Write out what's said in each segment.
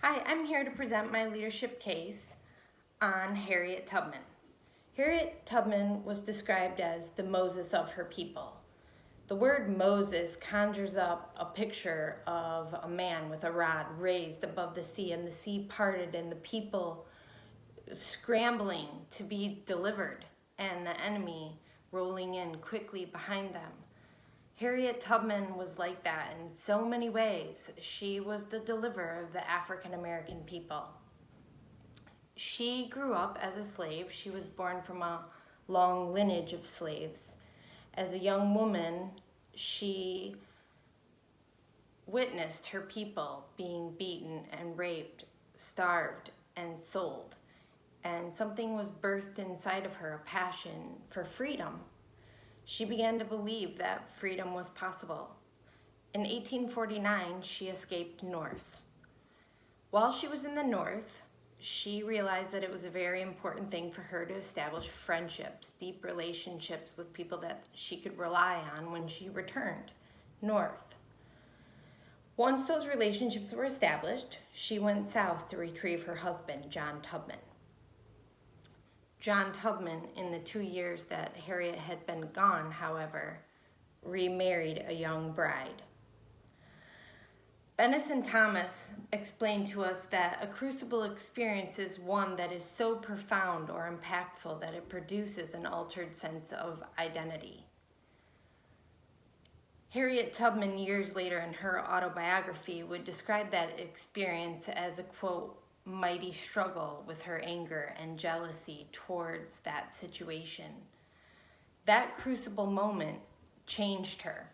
Hi, I'm here to present my leadership case on Harriet Tubman. Harriet Tubman was described as the Moses of her people. The word Moses conjures up a picture of a man with a rod raised above the sea, and the sea parted and the people scrambling to be delivered and the enemy rolling in quickly behind them. Harriet Tubman was like that in so many ways. She was the deliverer of the African American people. She grew up as a slave. She was born from a long lineage of slaves. As a young woman, she witnessed her people being beaten and raped, starved, and sold. And something was birthed inside of her, a passion for freedom. She began to believe that freedom was possible. In 1849, she escaped north. While she was in the north, she realized that it was a very important thing for her to establish friendships, deep relationships with people that she could rely on when she returned north. Once those relationships were established, she went south to retrieve her husband, John Tubman. John Tubman, in the 2 years that Harriet had been gone, however, remarried a young bride. Bennis and Thomas explained to us that a crucible experience is one that is so profound or impactful that it produces an altered sense of identity. Harriet Tubman, years later in her autobiography, would describe that experience as a, quote, mighty struggle with her anger and jealousy towards that situation. That crucible moment changed her,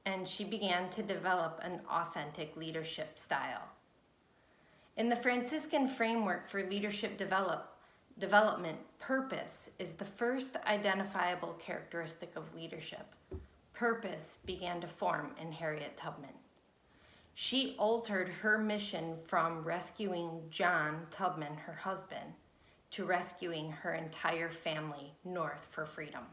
and she began to develop an authentic leadership style. In the Franciscan framework for leadership development, purpose is the first identifiable characteristic of leadership. Purpose began to form in Harriet Tubman. She altered her mission from rescuing John Tubman, her husband, to rescuing her entire family north for freedom.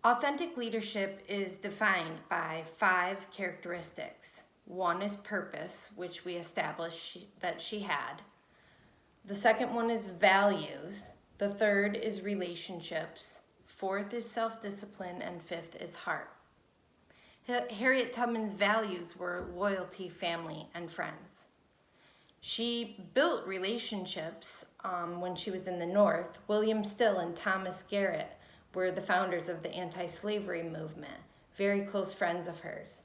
Authentic leadership is defined by 5 characteristics. 1 is purpose, which we established that she had. The second one is values. The third is relationships. 4th is self-discipline, and 5th is heart. Harriet Tubman's values were loyalty, family, and friends. She built relationships when she was in the North. William Still and Thomas Garrett were the founders of the anti-slavery movement, very close friends of hers.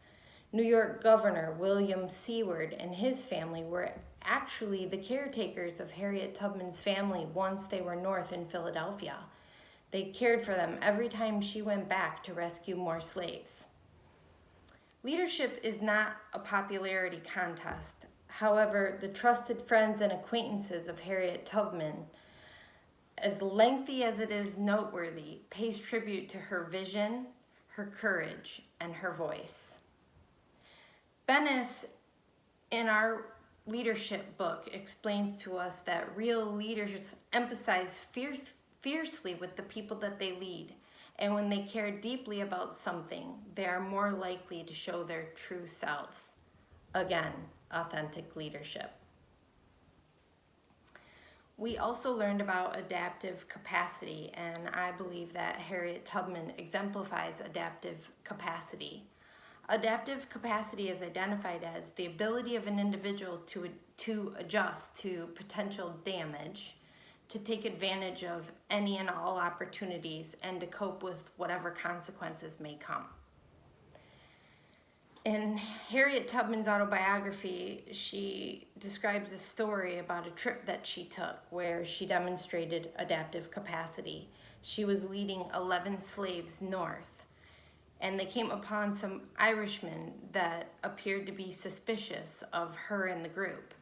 New York Governor William Seward and his family were actually the caretakers of Harriet Tubman's family once they were north in Philadelphia. They cared for them every time she went back to rescue more slaves. Leadership is not a popularity contest. However, the trusted friends and acquaintances of Harriet Tubman, as lengthy as it is noteworthy, pays tribute to her vision, her courage, and her voice. Bennis, in our leadership book, explains to us that real leaders emphasize fiercely with the people that they lead. And when they care deeply about something, they are more likely to show their true selves. Again, authentic leadership. We also learned about adaptive capacity, and I believe that Harriet Tubman exemplifies adaptive capacity. Adaptive capacity is identified as the ability of an individual to adjust to potential damage, to take advantage of any and all opportunities, and to cope with whatever consequences may come. In Harriet Tubman's autobiography, she describes a story about a trip that she took where she demonstrated adaptive capacity. She was leading 11 slaves north, and they came upon some Irishmen that appeared to be suspicious of her and the group.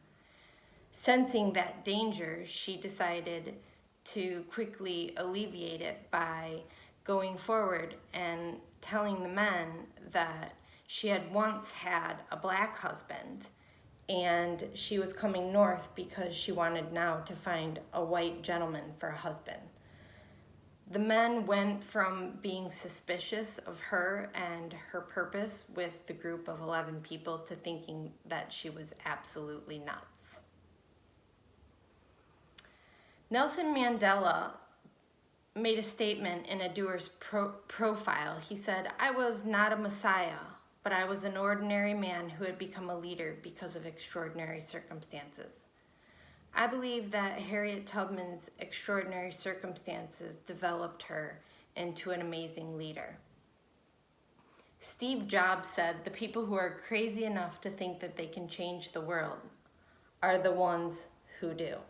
Sensing that danger, she decided to quickly alleviate it by going forward and telling the men that she had once had a black husband and she was coming north because she wanted now to find a white gentleman for a husband. The men went from being suspicious of her and her purpose with the group of 11 people to thinking that she was absolutely nuts. Nelson Mandela made a statement in a doer's profile. He said, "I was not a messiah, but I was an ordinary man who had become a leader because of extraordinary circumstances." I believe that Harriet Tubman's extraordinary circumstances developed her into an amazing leader. Steve Jobs said, "The people who are crazy enough to think that they can change the world are the ones who do."